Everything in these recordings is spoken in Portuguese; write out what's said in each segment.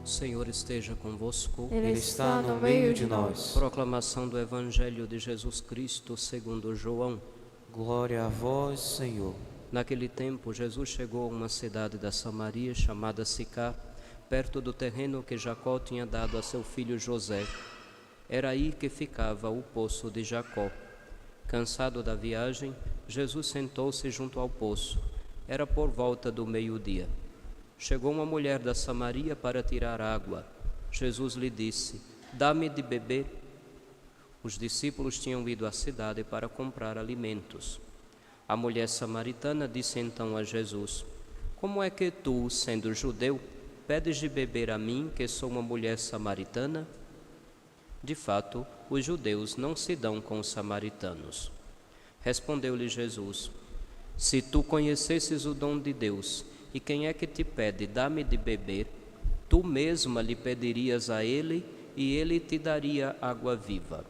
O Senhor esteja convosco. Ele está no meio de nós. Proclamação do Evangelho de Jesus Cristo segundo João. Glória a vós, Senhor. Naquele tempo, Jesus chegou a uma cidade da Samaria chamada Sicar, perto do terreno que Jacó tinha dado a seu filho José. Era aí que ficava o poço de Jacó. Cansado da viagem, Jesus sentou-se junto ao poço. Era por volta do meio-dia. Chegou uma mulher da Samaria para tirar água. Jesus lhe disse: "Dá-me de beber." Os discípulos tinham ido à cidade para comprar alimentos. A mulher samaritana disse então a Jesus: "Como é que tu, sendo judeu, pedes de beber a mim, que sou uma mulher samaritana?" De fato, os judeus não se dão com os samaritanos. Respondeu-lhe Jesus: "Se tu conhecesses o dom de Deus, e quem é que te pede, dá-me de beber, tu mesma lhe pedirias a ele, e ele te daria água viva."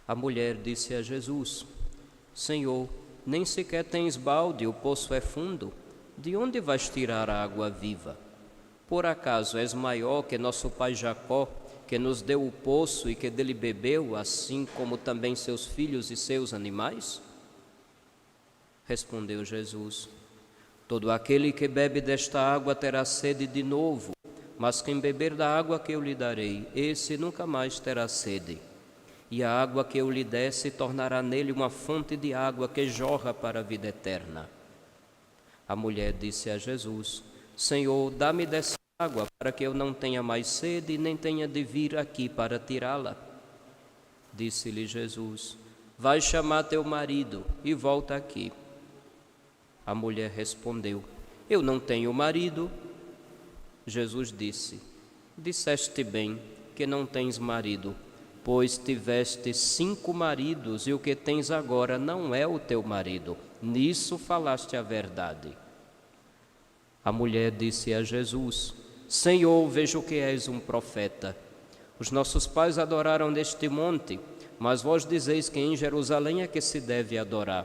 A mulher disse a Jesus: "Senhor, nem sequer tens balde, o poço é fundo. De onde vais tirar a água viva? Por acaso és maior que nosso pai Jacó, que nos deu o poço e que dele bebeu, assim como também seus filhos e seus animais?" Respondeu Jesus: "Todo aquele que bebe desta água terá sede de novo, mas quem beber da água que eu lhe darei, esse nunca mais terá sede. E a água que eu lhe der se tornará nele uma fonte de água que jorra para a vida eterna." A mulher disse a Jesus: "Senhor, dá-me dessa água, para que eu não tenha mais sede e nem tenha de vir aqui para tirá-la." Disse-lhe Jesus: "Vai chamar teu marido e volta aqui." A mulher respondeu: "Eu não tenho marido." Jesus disse: "Disseste bem que não tens marido, pois tiveste 5 maridos e o que tens agora não é o teu marido. Nisso falaste a verdade." A mulher disse a Jesus: "Senhor, vejo que és um profeta. Os nossos pais adoraram neste monte, mas vós dizeis que em Jerusalém é que se deve adorar."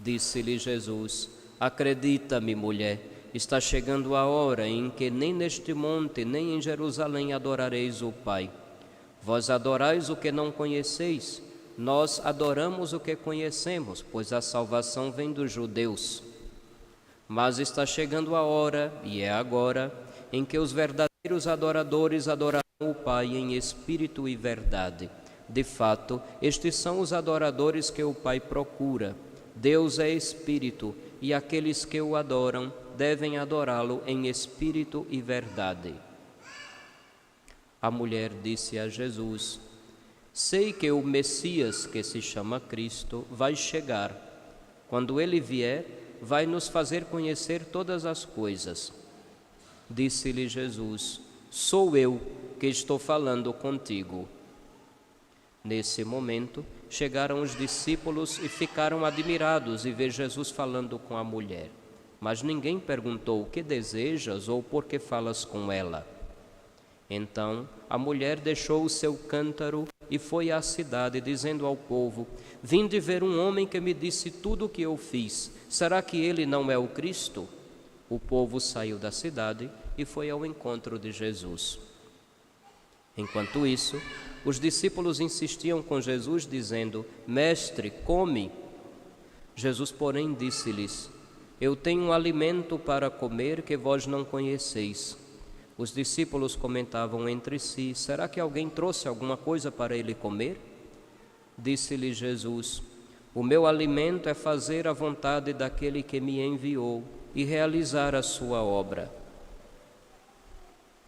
Disse-lhe Jesus: "Acredita-me, mulher, está chegando a hora em que nem neste monte, nem em Jerusalém adorareis o Pai. Vós adorais o que não conheceis, nós adoramos o que conhecemos, pois a salvação vem dos judeus. Mas está chegando a hora, e é agora, em que os verdadeiros adoradores adorarão o Pai em espírito e verdade. De fato, estes são os adoradores que o Pai procura. Deus é espírito, e aqueles que o adoram devem adorá-lo em espírito e verdade." A mulher disse a Jesus: "Sei que o Messias, que se chama Cristo, vai chegar. Quando ele vier, vai nos fazer conhecer todas as coisas." Disse-lhe Jesus: "Sou eu que estou falando contigo." Nesse momento, chegaram os discípulos e ficaram admirados em ver Jesus falando com a mulher. Mas ninguém perguntou: "O que desejas?" ou "Por que falas com ela?" Então a mulher deixou o seu cântaro e foi à cidade, dizendo ao povo: "Vinde ver um homem que me disse tudo o que eu fiz. Será que ele não é o Cristo?" O povo saiu da cidade e foi ao encontro de Jesus. Enquanto isso, os discípulos insistiam com Jesus, dizendo: "Mestre, come." Jesus, porém, disse-lhes: "Eu tenho um alimento para comer que vós não conheceis." Os discípulos comentavam entre si: "Será que alguém trouxe alguma coisa para ele comer?" Disse-lhe Jesus: "O meu alimento é fazer a vontade daquele que me enviou e realizar a sua obra.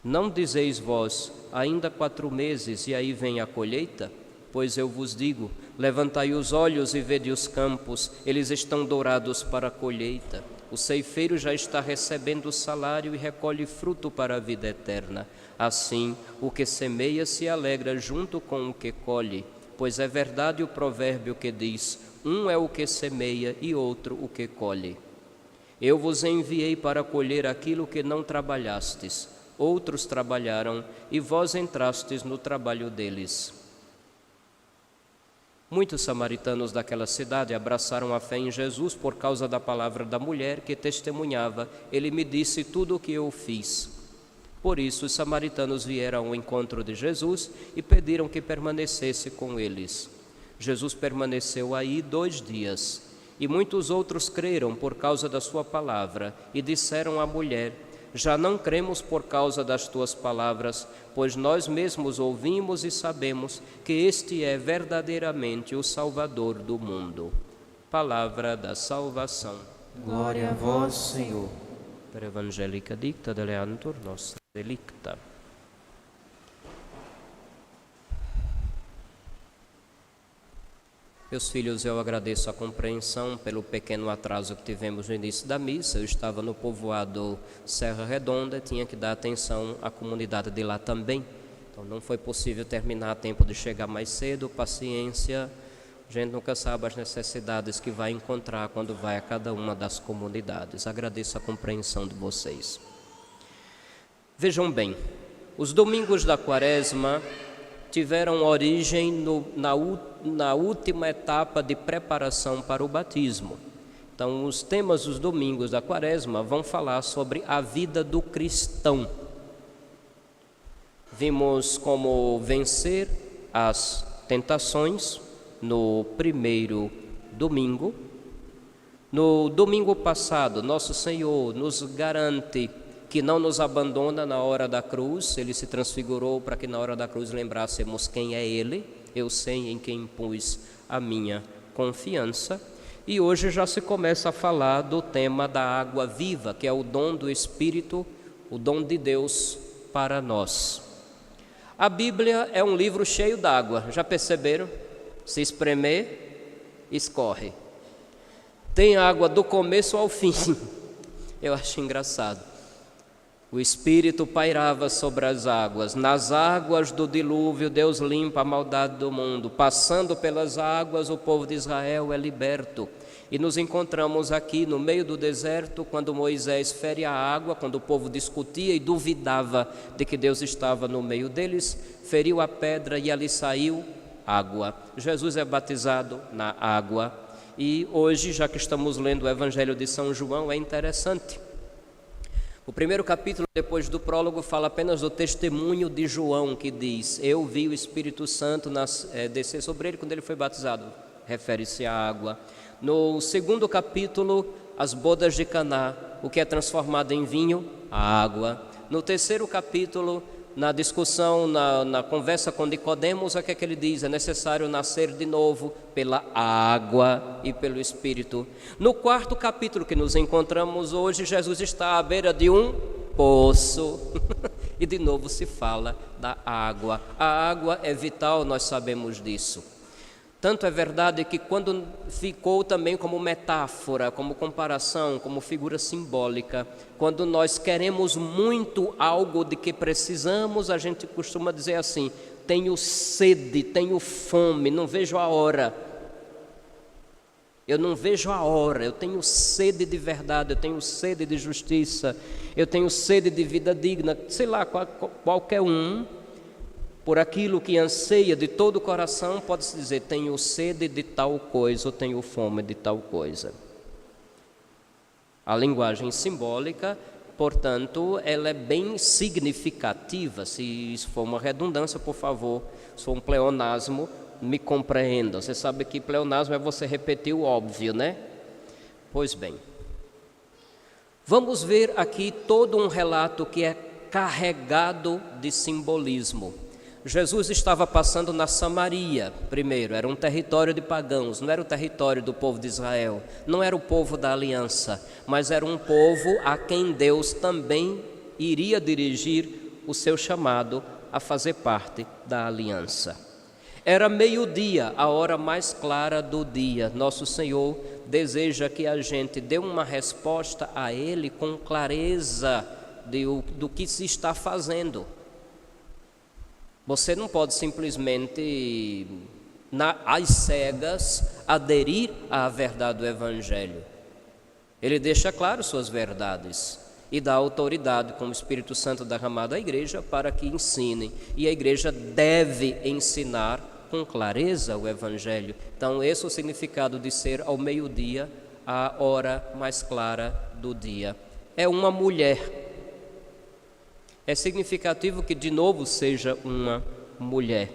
Não dizeis vós: ainda 4 meses e aí vem a colheita? Pois eu vos digo: levantai os olhos e vede os campos, eles estão dourados para a colheita. O ceifeiro já está recebendo o salário e recolhe fruto para a vida eterna. Assim, o que semeia se alegra junto com o que colhe, pois é verdade o provérbio que diz: um é o que semeia e outro o que colhe. Eu vos enviei para colher aquilo que não trabalhastes. Outros trabalharam e vós entrastes no trabalho deles." Muitos samaritanos daquela cidade abraçaram a fé em Jesus por causa da palavra da mulher que testemunhava: ele me disse tudo o que eu fiz. Por isso os samaritanos vieram ao encontro de Jesus e pediram que permanecesse com eles. Jesus permaneceu aí 2 dias, e muitos outros creram por causa da sua palavra e disseram à mulher: já não cremos por causa das tuas palavras, pois nós mesmos ouvimos e sabemos que este é verdadeiramente o Salvador do mundo. Palavra da salvação. Glória a vós, Senhor. Per evangelica dicta deleantur nostra delicta. Meus filhos, eu agradeço a compreensão pelo pequeno atraso que tivemos no início da missa. Eu estava no povoado Serra Redonda, tinha que dar atenção à comunidade de lá também. Então não foi possível terminar a tempo de chegar mais cedo. Paciência, a gente nunca sabe as necessidades que vai encontrar quando vai a cada uma das comunidades. Agradeço a compreensão de vocês. Vejam bem, os domingos da Quaresma tiveram origem na última etapa de preparação para o batismo. Então, os temas dos domingos da Quaresma vão falar sobre a vida do cristão. Vimos como vencer as tentações no primeiro domingo. No domingo passado, Nosso Senhor nos garante que não nos abandona na hora da cruz. Ele se transfigurou para que na hora da cruz lembrássemos quem é Ele. Eu sei em quem pus a minha confiança. E hoje já se começa a falar do tema da água viva, que é o dom do Espírito, o dom de Deus para nós. A Bíblia é um livro cheio d'água, já perceberam? Se espremer, escorre. Tem água do começo ao fim. Eu acho engraçado. O Espírito pairava sobre as águas. Nas águas do dilúvio, Deus limpa a maldade do mundo. Passando pelas águas, o povo de Israel é liberto. E nos encontramos aqui no meio do deserto, quando Moisés fere a água, quando o povo discutia e duvidava de que Deus estava no meio deles, feriu a pedra e ali saiu água. Jesus é batizado na água. E hoje, já que estamos lendo o Evangelho de São João, é interessante. O primeiro capítulo, depois do prólogo, fala apenas do testemunho de João, que diz: eu vi o Espírito Santo descer sobre ele quando ele foi batizado. Refere-se à água. No segundo capítulo, as bodas de Caná, o que é transformado em vinho? A água. No terceiro capítulo, na discussão, na conversa com Nicodemos, o que é que ele diz? É necessário nascer de novo pela água e pelo Espírito. No quarto capítulo que nos encontramos hoje, Jesus está à beira de um poço e de novo se fala da água. A água é vital, nós sabemos disso. Tanto é verdade que quando ficou também como metáfora, como comparação, como figura simbólica, quando nós queremos muito algo de que precisamos, a gente costuma dizer assim: tenho sede, tenho fome, não vejo a hora. Eu não vejo a hora, eu tenho sede de verdade, eu tenho sede de justiça, eu tenho sede de vida digna, sei lá, qualquer um. Por aquilo que anseia de todo o coração, pode-se dizer: tenho sede de tal coisa, ou tenho fome de tal coisa. A linguagem simbólica, portanto, ela é bem significativa. Se isso for uma redundância, por favor, se for um pleonasmo, me compreenda. Você sabe que pleonasmo é você repetir o óbvio, né? Pois bem, vamos ver aqui todo um relato que é carregado de simbolismo. Jesus estava passando na Samaria, primeiro, era um território de pagãos, não era o território do povo de Israel, não era o povo da aliança, mas era um povo a quem Deus também iria dirigir o seu chamado a fazer parte da aliança. Era meio-dia, a hora mais clara do dia. Nosso Senhor deseja que a gente dê uma resposta a Ele com clareza do que se está fazendo. Você não pode simplesmente, às cegas, aderir à verdade do Evangelho. Ele deixa claro suas verdades e dá autoridade, como o Espírito Santo derramado à igreja, para que ensine. E a igreja deve ensinar com clareza o Evangelho. Então, esse é o significado de ser ao meio-dia, a hora mais clara do dia. É uma mulher. É significativo que de novo seja uma mulher.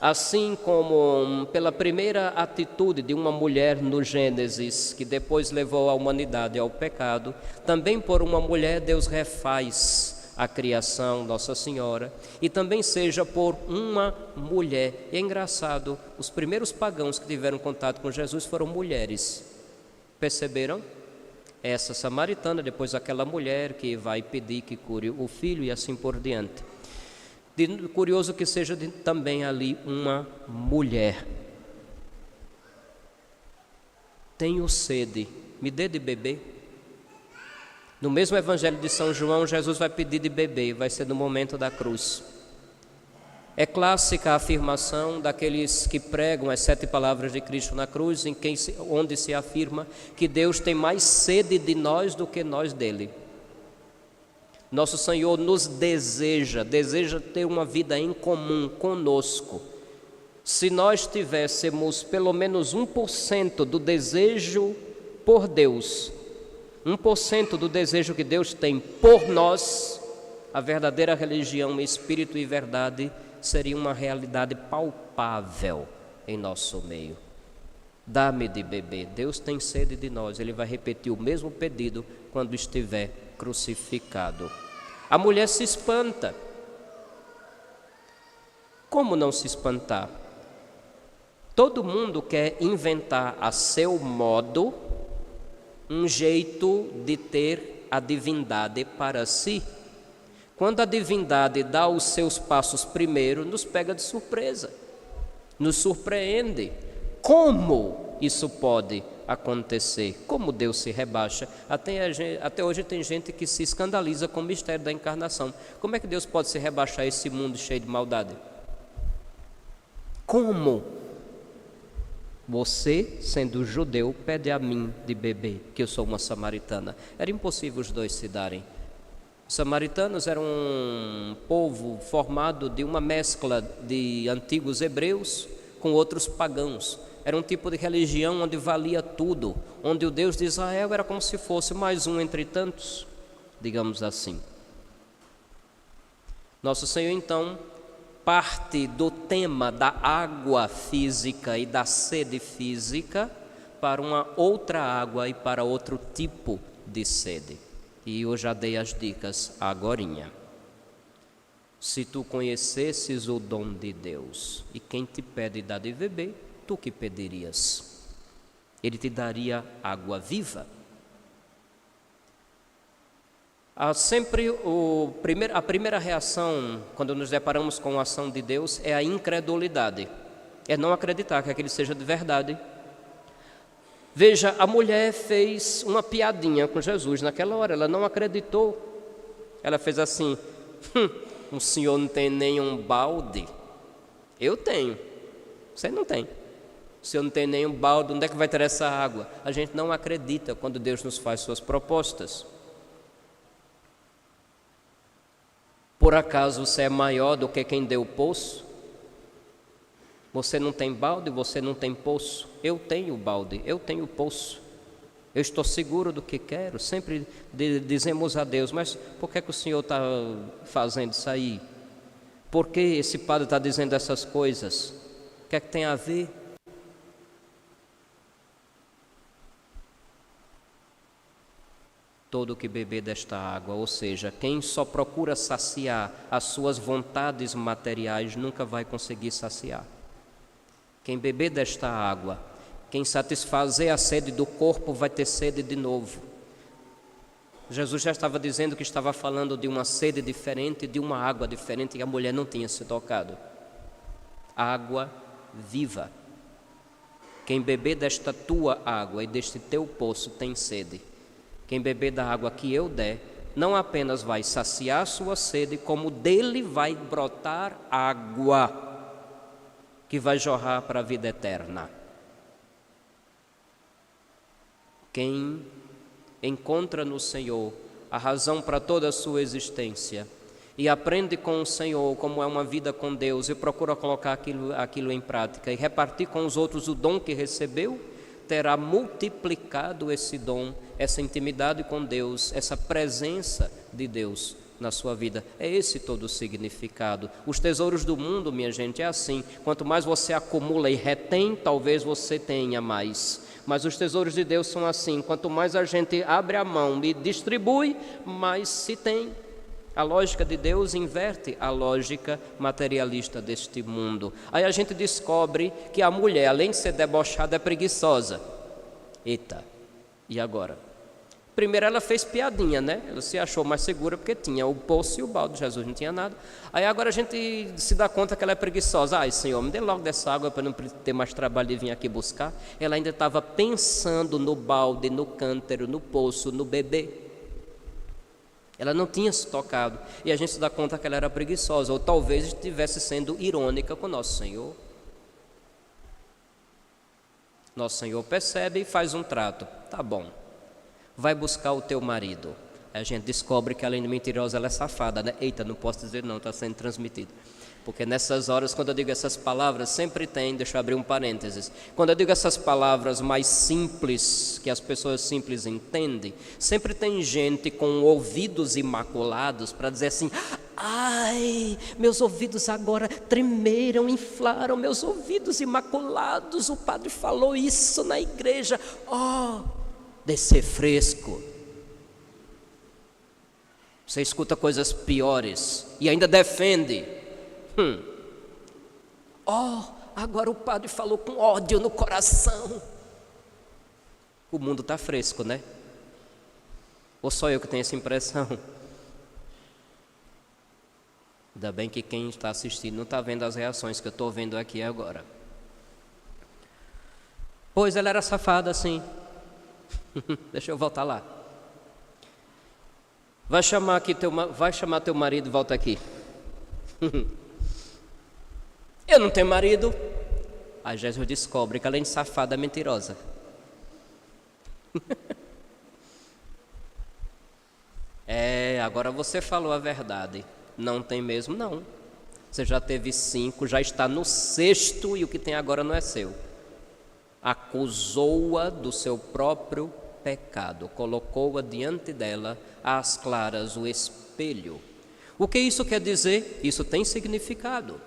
Assim como pela primeira atitude de uma mulher no Gênesis, que depois levou a humanidade ao pecado, também por uma mulher Deus refaz a criação, Nossa Senhora, e também seja por uma mulher. E é engraçado, os primeiros pagãos que tiveram contato com Jesus foram mulheres. Perceberam? Essa samaritana, depois aquela mulher que vai pedir que cure o filho e assim por diante. Curioso que seja também ali uma mulher. Tenho sede, me dê de beber. No mesmo Evangelho de São João, Jesus vai pedir de beber, vai ser no momento da cruz. É clássica a afirmação daqueles que pregam as 7 palavras de Cristo na cruz, onde se afirma que Deus tem mais sede de nós do que nós dele. Nosso Senhor nos deseja ter uma vida em comum conosco. Se nós tivéssemos pelo menos 1% do desejo por Deus, 1% do desejo que Deus tem por nós, a verdadeira religião, espírito e verdade seria uma realidade palpável em nosso meio. Dá-me de beber. Deus tem sede de nós. Ele vai repetir o mesmo pedido quando estiver crucificado. A mulher se espanta. Como não se espantar? Todo mundo quer inventar a seu modo um jeito de ter a divindade para si. Quando a divindade dá os seus passos primeiro, nos pega de surpresa, nos surpreende. Como isso pode acontecer? Como Deus se rebaixa? Até hoje tem gente que se escandaliza com o mistério da encarnação. Como é que Deus pode se rebaixar a esse mundo cheio de maldade? Como? Você, sendo judeu, pede a mim de beber, que eu sou uma samaritana. Era impossível os dois se darem. Os samaritanos eram um povo formado de uma mescla de antigos hebreus com outros pagãos. Era um tipo de religião onde valia tudo, onde o Deus de Israel era como se fosse mais um entre tantos, digamos assim. Nosso Senhor, então, parte do tema da água física e da sede física para uma outra água e para outro tipo de sede. E eu já dei as dicas agorinha. Se tu conhecesses o dom de Deus e quem te pede dá de beber, tu que pedirias? Ele te daria água viva. A primeira reação quando nos deparamos com a ação de Deus é a incredulidade. É não acreditar que aquilo seja de verdade. Veja, a mulher fez uma piadinha com Jesus naquela hora, ela não acreditou. Ela fez assim: o senhor não tem nenhum balde? Eu tenho, você não tem. O senhor não tem nenhum balde, onde é que vai ter essa água? A gente não acredita quando Deus nos faz suas propostas. Por acaso você é maior do que quem deu o poço? Você não tem balde, você não tem poço. Eu tenho balde, eu tenho poço. Eu estou seguro do que quero. Sempre dizemos a Deus: mas por que o Senhor está fazendo isso aí? Por que esse padre está dizendo essas coisas? O que é que tem a ver? Todo que beber desta água, ou seja, quem só procura saciar as suas vontades materiais, nunca vai conseguir saciar. Quem beber desta água, quem satisfazer a sede do corpo, vai ter sede de novo. Jesus já estava dizendo que estava falando de uma sede diferente, de uma água diferente, e a mulher não tinha se tocado. Água viva. Quem beber desta tua água e deste teu poço tem sede. Quem beber da água que eu der, não apenas vai saciar sua sede, como dele vai brotar água que vai jorrar para a vida eterna. Quem encontra no Senhor a razão para toda a sua existência e aprende com o Senhor como é uma vida com Deus e procura colocar aquilo em prática e repartir com os outros o dom que recebeu, terá multiplicado esse dom, essa intimidade com Deus, essa presença de Deus na sua vida. É esse todo o significado. Os tesouros do mundo, minha gente, é assim. Quanto mais você acumula e retém, talvez você tenha mais. Mas os tesouros de Deus são assim. Quanto mais a gente abre a mão e distribui, mais se tem. A lógica de Deus inverte a lógica materialista deste mundo. Aí a gente descobre que a mulher, além de ser debochada, é preguiçosa. Eita, e agora? Primeiro ela fez piadinha, né? Ela se achou mais segura porque tinha o poço e o balde, Jesus não tinha nada. Aí agora a gente se dá conta que ela é preguiçosa. Ai, Senhor, me dê logo dessa água para não ter mais trabalho de vir aqui buscar. Ela ainda estava pensando no balde, no cântaro, no poço, no bebê. Ela não tinha se tocado. E a gente se dá conta que ela era preguiçosa, ou talvez estivesse sendo irônica com Nosso Senhor. Nosso Senhor percebe e faz um trato. Tá bom, vai buscar o teu marido. Aí a gente descobre que além de mentirosa, ela é safada, né? Eita, não posso dizer não, está sendo transmitido. Porque nessas horas, quando eu digo essas palavras, sempre tem, deixa eu abrir um parênteses, quando eu digo essas palavras mais simples, que as pessoas simples entendem, sempre tem gente com ouvidos imaculados para dizer assim: ai, meus ouvidos agora tremeram, inflaram, meus ouvidos imaculados, o padre falou isso na igreja, descer fresco. Você escuta coisas piores e ainda defende. Agora o padre falou com ódio no coração. O mundo está fresco, né? Ou só eu que tenho essa impressão? Ainda bem que quem está assistindo não está vendo as reações que eu estou vendo aqui agora. Pois ela era safada, sim. Deixa eu voltar lá. Vai chamar teu marido e volta aqui. Eu não tenho marido. Aí Jesus descobre que além de safada é mentirosa. Agora você falou a verdade. Não tem mesmo, não. Você já teve 5, já está no 6º e o que tem agora não é seu. Acusou-a do seu próprio pecado, colocou-a diante dela às claras o espelho. O que isso quer dizer? Isso tem significado.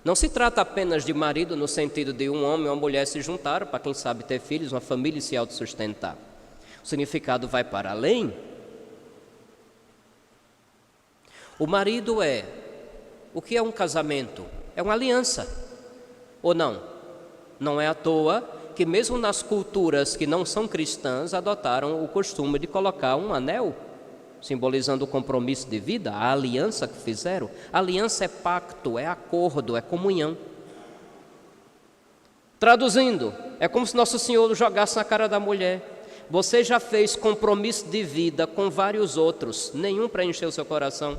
Não se trata apenas de marido no sentido de um homem e uma mulher se juntar para, quem sabe, ter filhos, uma família e se autossustentar. O significado vai para além. O marido o que é um casamento? É uma aliança, ou não? Não é à toa que mesmo nas culturas que não são cristãs adotaram o costume de colocar um anel, simbolizando o compromisso de vida, a aliança que fizeram. A aliança é pacto, é acordo, é comunhão. Traduzindo, é como se Nosso Senhor jogasse na cara da mulher: você já fez compromisso de vida com vários outros, nenhum preencheu seu coração.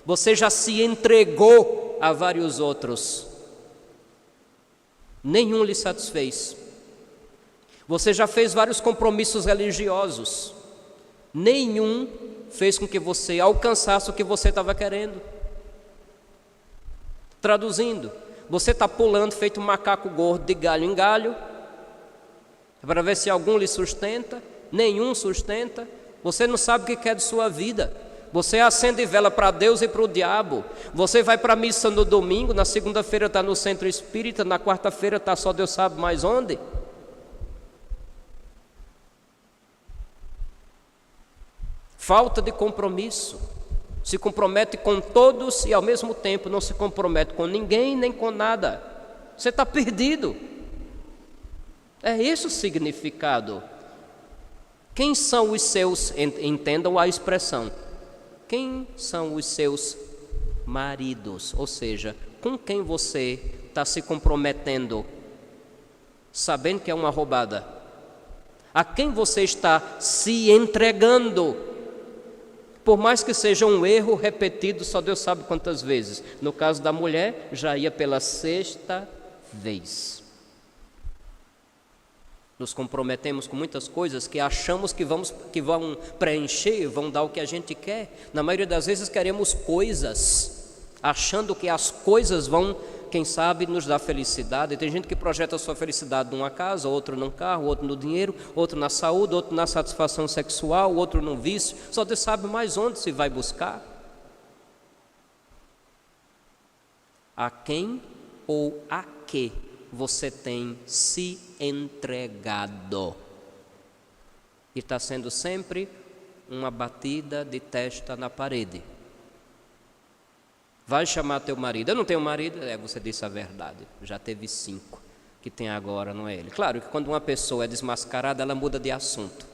Você já se entregou a vários outros, nenhum lhe satisfez. Você já fez vários compromissos religiosos, nenhum fez com que você alcançasse o que você estava querendo. Traduzindo, você está pulando feito um macaco gordo de galho em galho, para ver se algum lhe sustenta, nenhum sustenta. Você não sabe o que quer de sua vida. Você acende vela para Deus e para o diabo. Você vai para a missa no domingo, na segunda-feira está no centro espírita, na quarta-feira está só Deus sabe mais onde. Falta de compromisso. Se compromete com todos e ao mesmo tempo não se compromete com ninguém nem com nada. Você está perdido. É esse o significado. Quem são os seus, entendam a expressão, quem são os seus maridos? Ou seja, com quem você está se comprometendo, sabendo que é uma roubada? A quem você está se entregando? Por mais que seja um erro repetido, só Deus sabe quantas vezes. No caso da mulher, já ia pela 6ª vez. Nos comprometemos com muitas coisas que achamos que vão preencher, vão dar o que a gente quer. Na maioria das vezes queremos coisas, achando que as coisas vão, quem sabe, nos dar felicidade. Tem gente que projeta a sua felicidade numa casa, outro num carro, outro no dinheiro, outro na saúde, outro na satisfação sexual, outro no vício. Só Deus sabe mais onde se vai buscar. A quem ou a que você tem se entregado? E está sendo sempre uma batida de testa na parede. Vai chamar teu marido. Eu não tenho marido. Você disse a verdade. Já teve 5. Que tem agora, não é ele. Claro que quando uma pessoa é desmascarada, ela muda de assunto.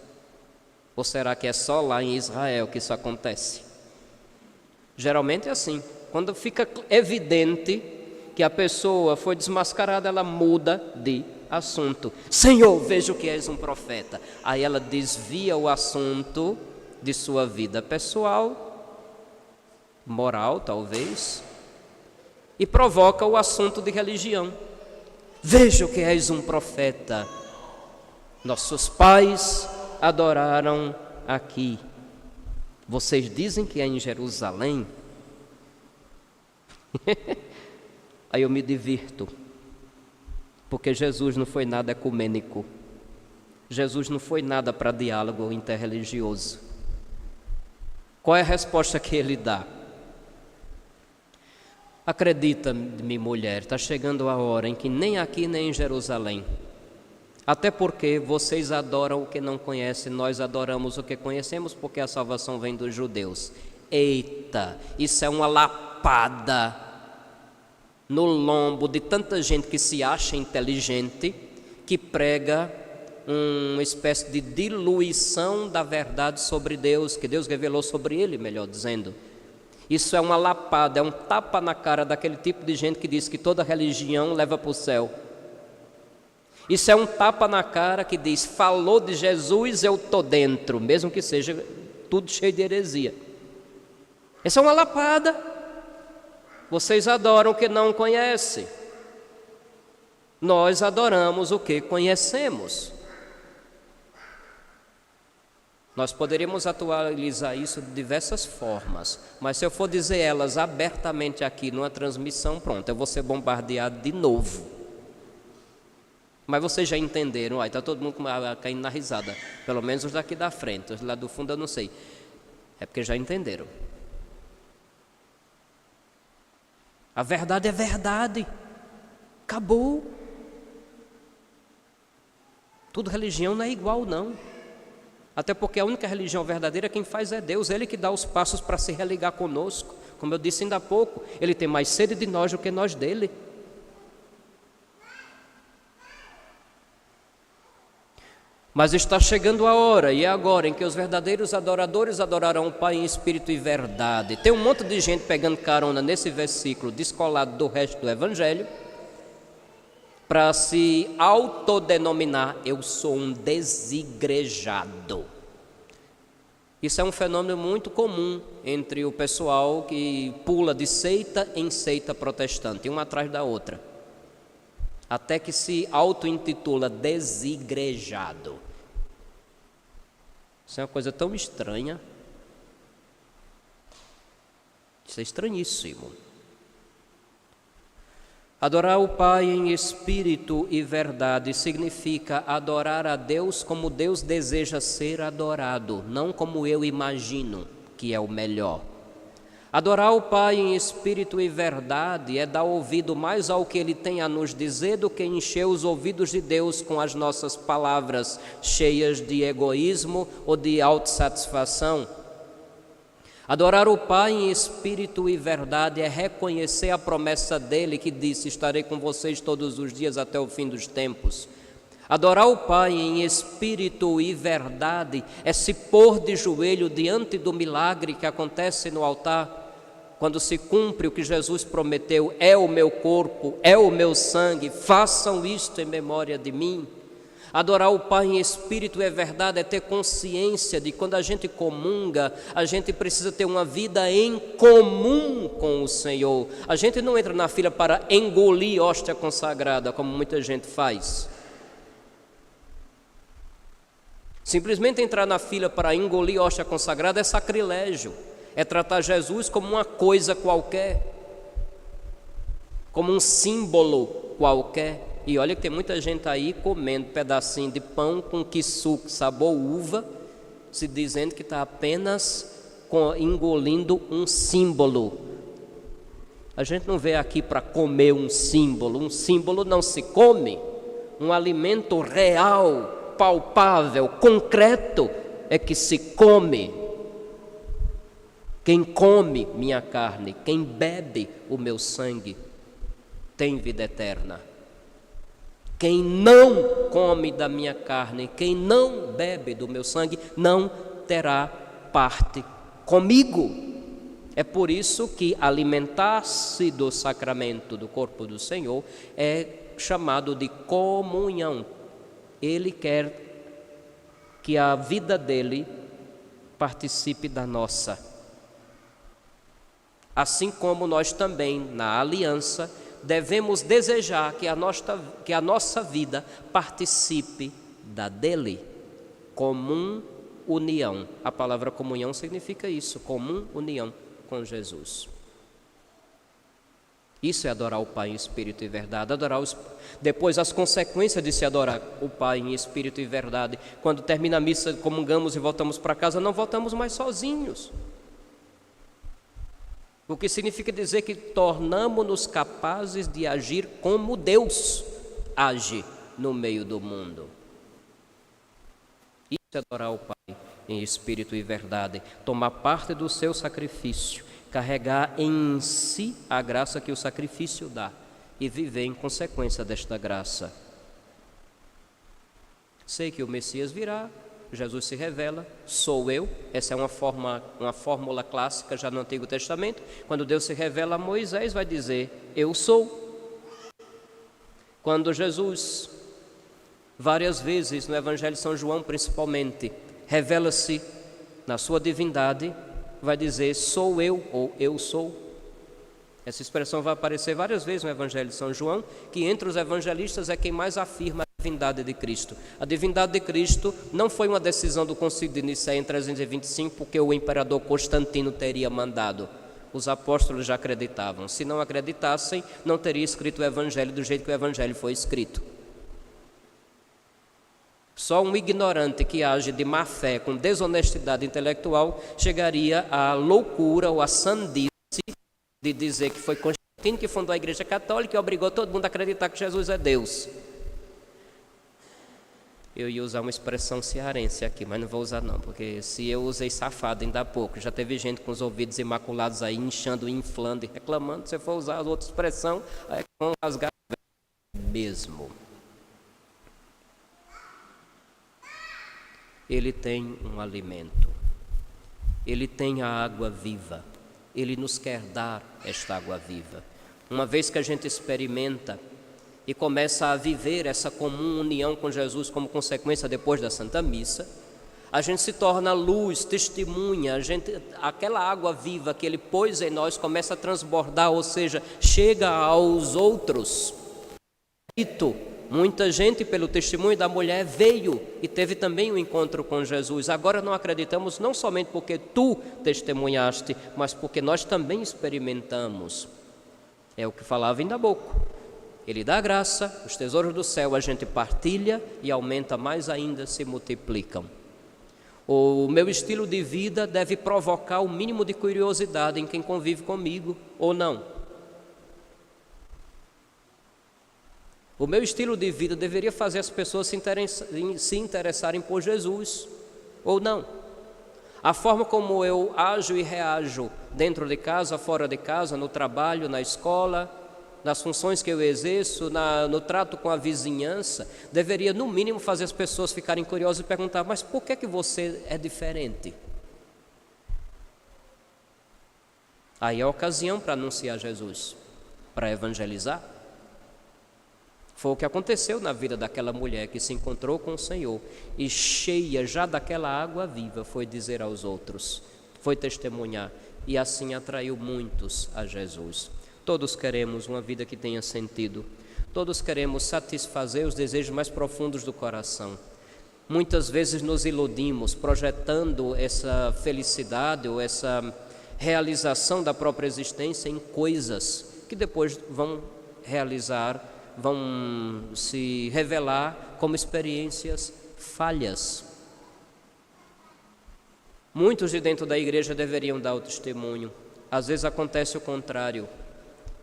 Ou será que é só lá em Israel que isso acontece? Geralmente é assim. Quando fica evidente que a pessoa foi desmascarada, ela muda de assunto. Senhor, vejo que és um profeta. Aí ela desvia o assunto de sua vida pessoal, moral talvez, e provoca o assunto de religião. Vejo que és um profeta. Nossos pais adoraram aqui. Vocês dizem que é em Jerusalém? Aí eu me divirto, porque Jesus não foi nada ecumênico. Jesus não foi nada para diálogo interreligioso. Qual é a resposta que ele dá? Acredita-me, mulher, está chegando a hora em que nem aqui nem em Jerusalém, até porque vocês adoram o que não conhecem, nós adoramos o que conhecemos, porque a salvação vem dos judeus. Eita, isso é uma lapada no lombo de tanta gente que se acha inteligente, que prega uma espécie de diluição da verdade sobre Deus, que Deus revelou sobre ele, melhor dizendo. Isso é uma lapada, é um tapa na cara daquele tipo de gente que diz que toda religião leva para o céu. Isso é um tapa na cara que diz, falou de Jesus, eu estou dentro, mesmo que seja tudo cheio de heresia. Isso é uma lapada. Vocês adoram o que não conhecem. Nós adoramos o que conhecemos. Nós poderíamos atualizar isso de diversas formas, mas se eu for dizer elas abertamente aqui numa transmissão, pronto, eu vou ser bombardeado de novo. Mas vocês já entenderam, está todo mundo caindo na risada, pelo menos os daqui da frente, os lá do fundo eu não sei, é porque já entenderam. A verdade é verdade, acabou. Tudo religião não é igual não, até porque a única religião verdadeira quem faz é Deus, Ele que dá os passos para se religar conosco. Como eu disse ainda há pouco, Ele tem mais sede de nós do que nós dele. Mas está chegando a hora, e é agora, em que os verdadeiros adoradores adorarão o Pai em espírito e verdade. Tem um monte de gente pegando carona nesse versículo, descolado do resto do Evangelho, para se autodenominar, eu sou um desigrejado. Isso é um fenômeno muito comum entre o pessoal que pula de seita em seita protestante, uma atrás da outra, até que se auto-intitula desigrejado. Isso é uma coisa tão estranha. Isso é estranhíssimo. Adorar o Pai em espírito e verdade significa adorar a Deus como Deus deseja ser adorado, não como eu imagino que é o melhor. Adorar o Pai em espírito e verdade é dar ouvido mais ao que Ele tem a nos dizer do que encher os ouvidos de Deus com as nossas palavras cheias de egoísmo ou de autossatisfação. Adorar o Pai em espírito e verdade é reconhecer a promessa dEle que disse, estarei com vocês todos os dias até o fim dos tempos. Adorar o Pai em espírito e verdade é se pôr de joelho diante do milagre que acontece no altar, quando se cumpre o que Jesus prometeu, é o meu corpo, é o meu sangue, façam isto em memória de mim. Adorar o Pai em espírito e verdade é ter consciência de que quando a gente comunga, a gente precisa ter uma vida em comum com o Senhor. A gente não entra na fila para engolir hóstia consagrada, como muita gente faz. Simplesmente entrar na fila para engolir hóstia consagrada é sacrilégio, é tratar Jesus como uma coisa qualquer, como um símbolo qualquer. E olha que tem muita gente aí comendo pedacinho de pão com quissuco, sabor uva, se dizendo que está apenas engolindo um símbolo. A gente não veio aqui para comer um símbolo não se come. Um alimento real, palpável, concreto é que se come. Quem come minha carne, quem bebe o meu sangue, tem vida eterna. Quem não come da minha carne, quem não bebe do meu sangue, não terá parte comigo. É por isso que alimentar-se do sacramento do corpo do Senhor é chamado de comunhão. Ele quer que a vida dele participe da nossa. Assim como nós também, na aliança, devemos desejar que a nossa vida participe da dele. Comum união. A palavra comunhão significa isso, comum união com Jesus. Isso é adorar o Pai em espírito e verdade. Depois as consequências de se adorar o Pai em espírito e verdade. Quando termina a missa, comungamos e voltamos para casa, não voltamos mais sozinhos. O que significa dizer que tornamos-nos capazes de agir como Deus age no meio do mundo. Isso é adorar o Pai em espírito e verdade, tomar parte do seu sacrifício, carregar em si a graça que o sacrifício dá e viver em consequência desta graça. Sei que o Messias virá, Jesus se revela, sou eu. Essa é uma fórmula clássica já no Antigo Testamento. Quando Deus se revela a Moisés, vai dizer, eu sou. Quando Jesus, várias vezes no Evangelho de São João principalmente, revela-se na sua divindade, vai dizer, sou eu ou eu sou. Essa expressão vai aparecer várias vezes no Evangelho de São João, que entre os evangelistas é quem mais afirma a divindade de Cristo. A divindade de Cristo não foi uma decisão do Concílio de Nicéia em 325, porque o imperador Constantino teria mandado. Os apóstolos já acreditavam. Se não acreditassem, não teria escrito o Evangelho do jeito que o Evangelho foi escrito. Só um ignorante que age de má fé, com desonestidade intelectual, chegaria à loucura ou à sandice de dizer que foi Constantino que fundou a Igreja Católica e obrigou todo mundo a acreditar que Jesus é Deus. Eu ia usar uma expressão cearense aqui, mas não vou usar não, porque se eu usei safado ainda há pouco, já teve gente com os ouvidos imaculados aí, inchando, inflando e reclamando. Se você for usar outra expressão, é com rasgar mesmo. Ele tem um alimento, ele tem a água viva, ele nos quer dar esta água viva. Uma vez que a gente experimenta e começa a viver essa comum união com Jesus como consequência depois da Santa Missa, a gente se torna luz, testemunha, aquela água viva que Ele pôs em nós começa a transbordar, ou seja, chega aos outros. Muita gente, pelo testemunho da mulher, veio e teve também um encontro com Jesus. Agora não acreditamos não somente porque tu testemunhaste, mas porque nós também experimentamos. É o que falava em Nabuco. Ele dá graça, os tesouros do céu a gente partilha e aumenta mais ainda, se multiplicam. O meu estilo de vida deve provocar o mínimo de curiosidade em quem convive comigo, ou não? O meu estilo de vida deveria fazer as pessoas se interessarem por Jesus, ou não? A forma como eu ajo e reajo dentro de casa, fora de casa, no trabalho, na escola, nas funções que eu exerço, no trato com a vizinhança, deveria no mínimo fazer as pessoas ficarem curiosas e perguntar, mas por que você é diferente? Aí é a ocasião para anunciar Jesus, para evangelizar. Foi o que aconteceu na vida daquela mulher que se encontrou com o Senhor e cheia já daquela água viva foi dizer aos outros, foi testemunhar e assim atraiu muitos a Jesus. Todos queremos uma vida que tenha sentido, todos queremos satisfazer os desejos mais profundos do coração. Muitas vezes nos iludimos, projetando essa felicidade ou essa realização da própria existência em coisas que depois vão se revelar como experiências falhas. Muitos de dentro da igreja deveriam dar o testemunho. Às vezes acontece o contrário.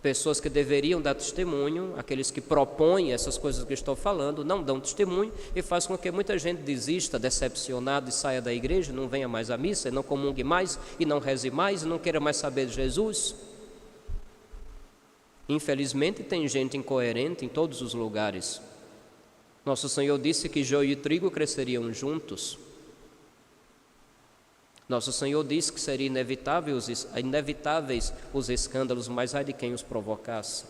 Pessoas que deveriam dar testemunho, aqueles que propõem essas coisas que estou falando, não dão testemunho e faz com que muita gente desista, decepcionado, e saia da igreja, não venha mais à missa, não comungue mais, e não reze mais, e não queira mais saber de Jesus. Infelizmente tem gente incoerente em todos os lugares. Nosso Senhor disse que joio e trigo cresceriam juntos. Nosso Senhor disse que seriam inevitáveis os escândalos, mas ai de quem os provocasse.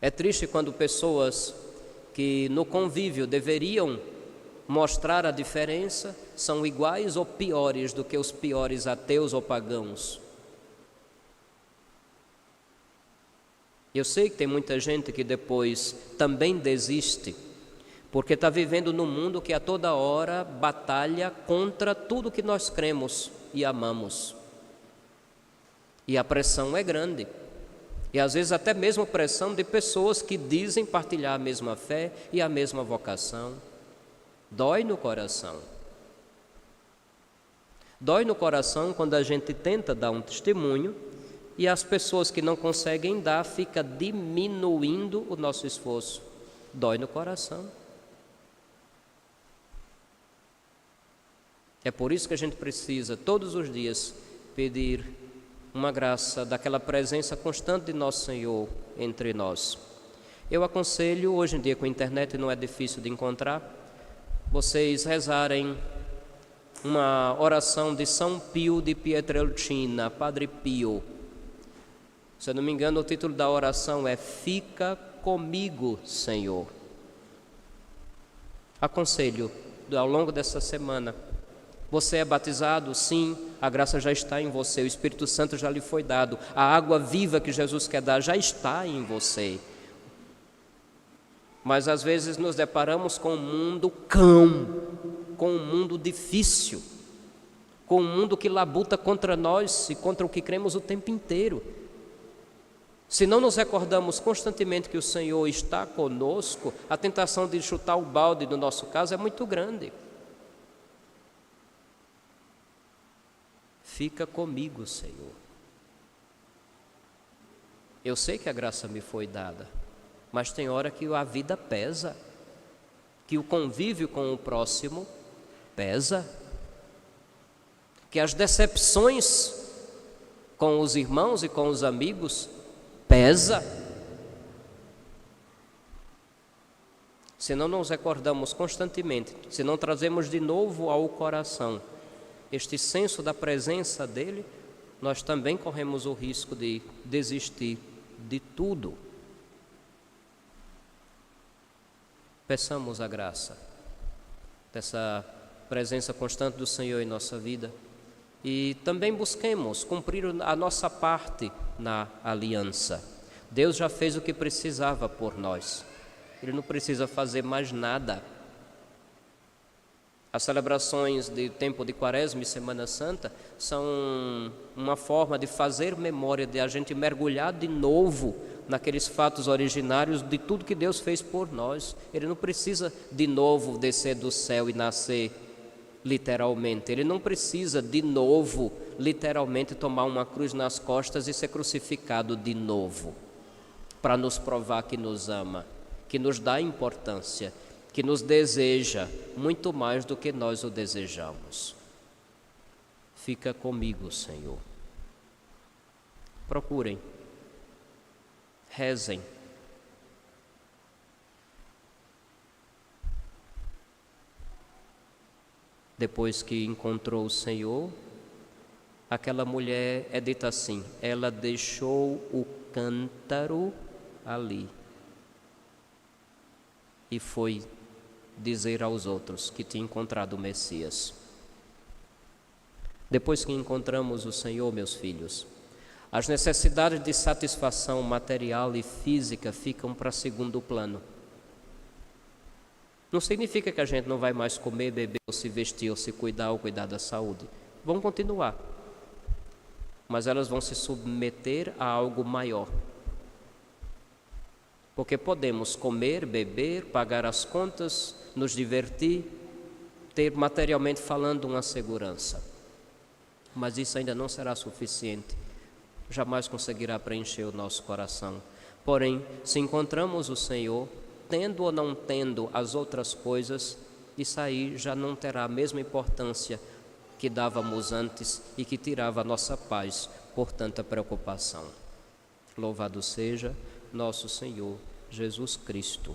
É triste quando pessoas que no convívio deveriam mostrar a diferença são iguais ou piores do que os piores ateus ou pagãos. Eu sei que tem muita gente que depois também desiste, porque está vivendo num mundo que a toda hora batalha contra tudo que nós cremos e amamos. E a pressão é grande. E às vezes até mesmo pressão de pessoas que dizem partilhar a mesma fé e a mesma vocação. Dói no coração. Dói no coração quando a gente tenta dar um testemunho e as pessoas que não conseguem dar ficam diminuindo o nosso esforço. Dói no coração. É por isso que a gente precisa, todos os dias, pedir uma graça daquela presença constante de Nosso Senhor entre nós. Eu aconselho, hoje em dia com a internet não é difícil de encontrar, vocês rezarem uma oração de São Pio de Pietrelcina, Padre Pio. Se eu não me engano, o título da oração é Fica comigo, Senhor. Aconselho, ao longo dessa semana. Você é batizado? Sim, a graça já está em você, o Espírito Santo já lhe foi dado, a água viva que Jesus quer dar já está em você. Mas às vezes nos deparamos com um mundo com um mundo difícil, com um mundo que labuta contra nós e contra o que cremos o tempo inteiro. Se não nos recordamos constantemente que o Senhor está conosco, a tentação de chutar o balde, no nosso caso, é muito grande. Fica comigo, Senhor. Eu sei que a graça me foi dada, mas tem hora que a vida pesa, que o convívio com o próximo pesa, que as decepções com os irmãos e com os amigos pesa. Se não nos recordamos constantemente, se não trazemos de novo ao coração este senso da presença dele, nós também corremos o risco de desistir de tudo. Peçamos a graça dessa presença constante do Senhor em nossa vida e também busquemos cumprir a nossa parte na aliança. Deus já fez o que precisava por nós. Ele não precisa fazer mais nada. As celebrações de tempo de Quaresma e Semana Santa são uma forma de fazer memória, de a gente mergulhar de novo naqueles fatos originários de tudo que Deus fez por nós. Ele não precisa de novo descer do céu e nascer literalmente. Ele não precisa de novo, literalmente, tomar uma cruz nas costas e ser crucificado de novo para nos provar que nos ama, que nos dá importância, que nos deseja muito mais do que nós o desejamos. Fica comigo, Senhor. Procurem, rezem. Depois que encontrou o Senhor, aquela mulher é dita assim: ela deixou o cântaro ali e foi dizer aos outros que tinha encontrado o Messias. Depois que encontramos o Senhor, meus filhos, as necessidades de satisfação material e física ficam para segundo plano. Não significa que a gente não vai mais comer, beber, ou se vestir, ou se cuidar, ou cuidar da saúde. Vão continuar. Mas elas vão se submeter a algo maior. Porque podemos comer, beber, pagar as contas, nos divertir, ter materialmente falando uma segurança. Mas isso ainda não será suficiente. Jamais conseguirá preencher o nosso coração. Porém, se encontramos o Senhor, tendo ou não tendo as outras coisas, isso aí já não terá a mesma importância que dávamos antes e que tirava a nossa paz por tanta preocupação. Louvado seja nosso Senhor Jesus Cristo.